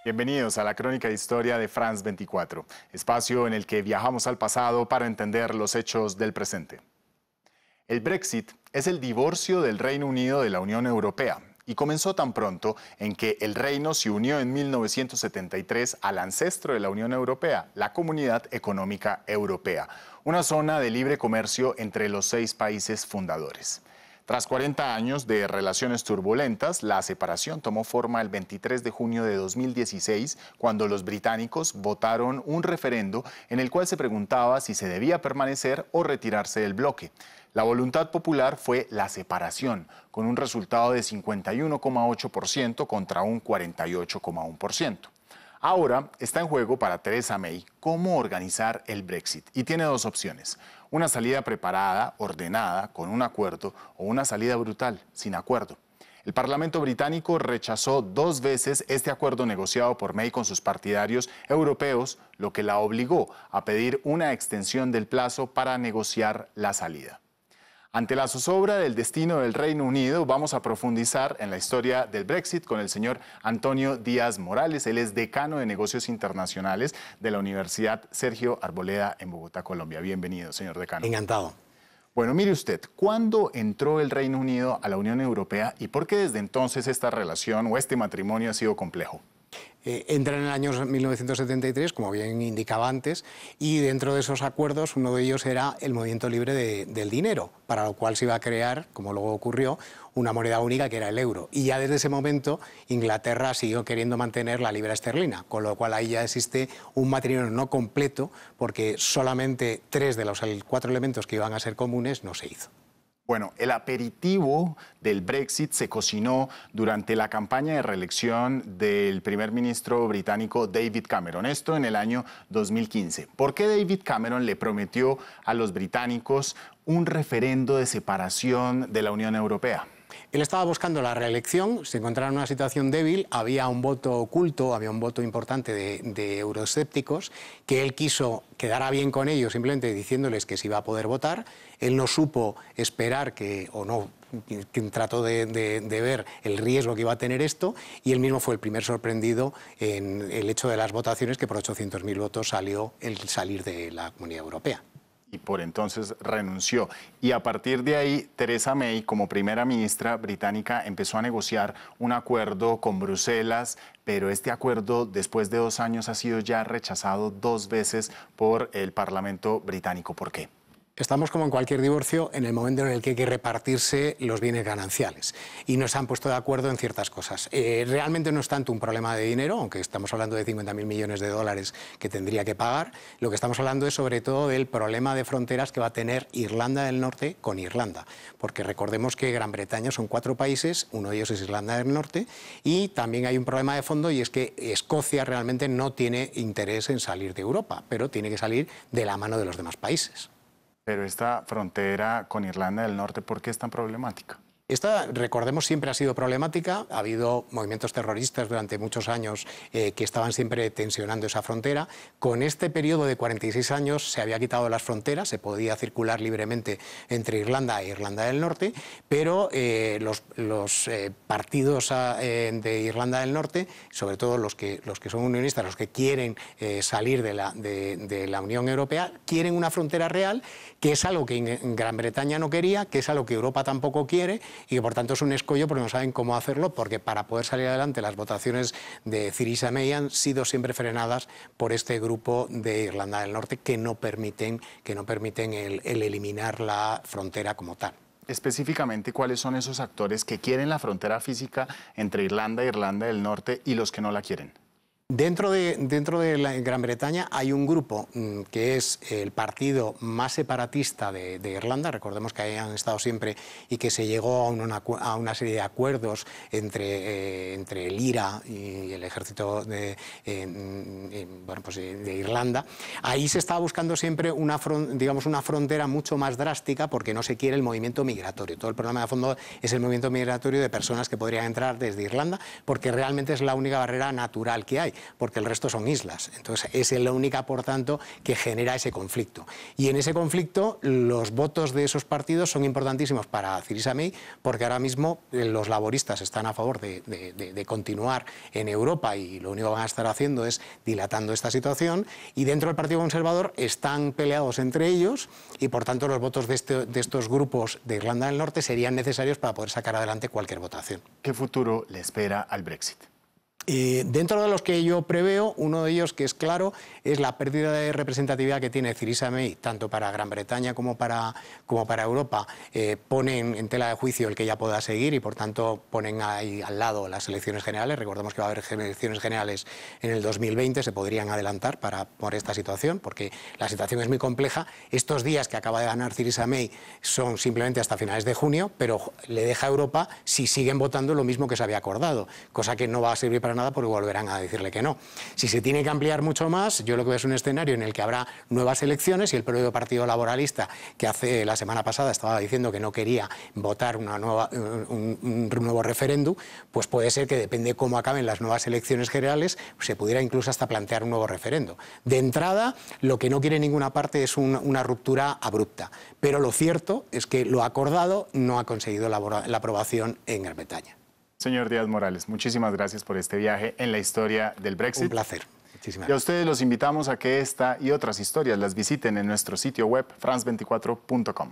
Bienvenidos a la Crónica de Historia de France 24, espacio en el que viajamos al pasado para entender los hechos del presente. El Brexit es el divorcio del Reino Unido de la Unión Europea y comenzó tan pronto en que el reino se unió en 1973 al ancestro de la Unión Europea, la Comunidad Económica Europea, una zona de libre comercio entre los 6 países fundadores. Tras 40 años de relaciones turbulentas, la separación tomó forma el 23 de junio de 2016, cuando los británicos votaron un referendo en el cual se preguntaba si se debía permanecer o retirarse del bloque. La voluntad popular fue la separación, con un resultado de 51,8% contra un 48,1%. Ahora está en juego para Theresa May cómo organizar el Brexit y tiene 2 opciones. Una salida preparada, ordenada, con un acuerdo, o una salida brutal, sin acuerdo. El Parlamento británico rechazó 2 veces este acuerdo negociado por May con sus partidarios europeos, lo que la obligó a pedir una extensión del plazo para negociar la salida. Ante la zozobra del destino del Reino Unido, vamos a profundizar en la historia del Brexit con el señor Antonio Díaz Morales. Él es decano de Negocios Internacionales de la Universidad Sergio Arboleda en Bogotá, Colombia. Bienvenido, señor decano. Encantado. Bueno, mire usted, ¿cuándo entró el Reino Unido a la Unión Europea y por qué desde entonces esta relación o este matrimonio ha sido complejo? Entra en el año 1973, como bien indicaba antes, y dentro de esos acuerdos uno de ellos era el movimiento libre del dinero, para lo cual se iba a crear, como luego ocurrió, una moneda única que era el euro. Y ya desde ese momento Inglaterra siguió queriendo mantener la libra esterlina, con lo cual ahí ya existe un matrimonio no completo, porque solamente 3 de los 4 elementos que iban a ser comunes no se hizo. Bueno, el aperitivo del Brexit se cocinó durante la campaña de reelección del primer ministro británico David Cameron, esto en el año 2015. ¿Por qué David Cameron le prometió a los británicos un referendo de separación de la Unión Europea? Él estaba buscando la reelección, se encontraba en una situación débil, había un voto oculto, había un voto importante de euroescépticos, que él quiso quedar bien con ellos simplemente diciéndoles que se iba a poder votar. Él no supo esperar que trató de ver el riesgo que iba a tener esto, y él mismo fue el primer sorprendido en el hecho de las votaciones, que por 800.000 votos salió el salir de la Comunidad Europea. Y por entonces renunció. Y a partir de ahí, Theresa May, como primera ministra británica, empezó a negociar un acuerdo con Bruselas, pero este acuerdo, después de 2 años, ha sido ya rechazado 2 veces por el Parlamento británico. ¿Por qué? Estamos, como en cualquier divorcio, en el momento en el que hay que repartirse los bienes gananciales, y no se han puesto de acuerdo en ciertas cosas. Realmente no es tanto un problema de dinero, aunque estamos hablando de 50.000 millones de dólares que tendría que pagar. Lo que estamos hablando es sobre todo del problema de fronteras que va a tener Irlanda del Norte con Irlanda, porque recordemos que Gran Bretaña son 4 países, uno de ellos es Irlanda del Norte, y también hay un problema de fondo, y es que Escocia realmente no tiene interés en salir de Europa, pero tiene que salir de la mano de los demás países. Pero esta frontera con Irlanda del Norte, ¿por qué es tan problemática? Esta, recordemos, siempre ha sido problemática. Ha habido movimientos terroristas durante muchos años que estaban siempre tensionando esa frontera. Con este periodo de 46 años se había quitado las fronteras, se podía circular libremente entre Irlanda e Irlanda del Norte, pero los partidos de Irlanda del Norte, sobre todo los que son unionistas, los que quieren salir de la Unión Europea, quieren una frontera real, que es algo que en Gran Bretaña no quería, que es algo que Europa tampoco quiere, y que por tanto es un escollo porque no saben cómo hacerlo, porque para poder salir adelante las votaciones de Theresa May han sido siempre frenadas por este grupo de Irlanda del Norte que no permiten el eliminar la frontera como tal. Específicamente, ¿cuáles son esos actores que quieren la frontera física entre Irlanda e Irlanda del Norte y los que no la quieren? Dentro de la Gran Bretaña hay un grupo que es el partido más separatista de Irlanda. Recordemos que ahí han estado siempre y que se llegó a una serie de acuerdos entre el IRA y el ejército de Irlanda. Ahí se estaba buscando siempre una frontera mucho más drástica, porque no se quiere el movimiento migratorio. Todo el problema de fondo es el movimiento migratorio de personas que podrían entrar desde Irlanda, porque realmente es la única barrera natural que hay. porque el resto son islas. Entonces es la única, por tanto, que genera ese conflicto. Y en ese conflicto los votos de esos partidos son importantísimos para Theresa May, porque ahora mismo los laboristas están a favor de continuar en Europa y lo único que van a estar haciendo es dilatando esta situación, y dentro del Partido Conservador están peleados entre ellos y por tanto los votos de estos grupos de Irlanda del Norte serían necesarios para poder sacar adelante cualquier votación. ¿Qué futuro le espera al Brexit? Dentro de los que yo preveo, uno de ellos que es claro es la pérdida de representatividad que tiene Theresa May, tanto para Gran Bretaña como para Europa. Ponen en tela de juicio el que ella pueda seguir y por tanto ponen ahí al lado las elecciones generales. Recordemos que va a haber elecciones generales en el 2020, se podrían adelantar por esta situación, porque la situación es muy compleja. Estos días que acaba de ganar Theresa May son simplemente hasta finales de junio, pero le deja a Europa si siguen votando lo mismo que se había acordado, cosa que no va a servir para nada porque volverán a decirle que no. Si se tiene que ampliar mucho más, yo lo que veo es un escenario en el que habrá nuevas elecciones y el propio Partido Laboralista, que hace la semana pasada estaba diciendo que no quería votar un nuevo referéndum, pues puede ser que depende cómo acaben las nuevas elecciones generales, se pudiera incluso hasta plantear un nuevo referéndum. De entrada, lo que no quiere ninguna parte es una ruptura abrupta, pero lo cierto es que lo acordado no ha conseguido la aprobación en Gran Bretaña. Señor Díaz Morales, muchísimas gracias por este viaje en la historia del Brexit. Un placer. Muchísimas gracias. Y a ustedes los invitamos a que esta y otras historias las visiten en nuestro sitio web france24.com.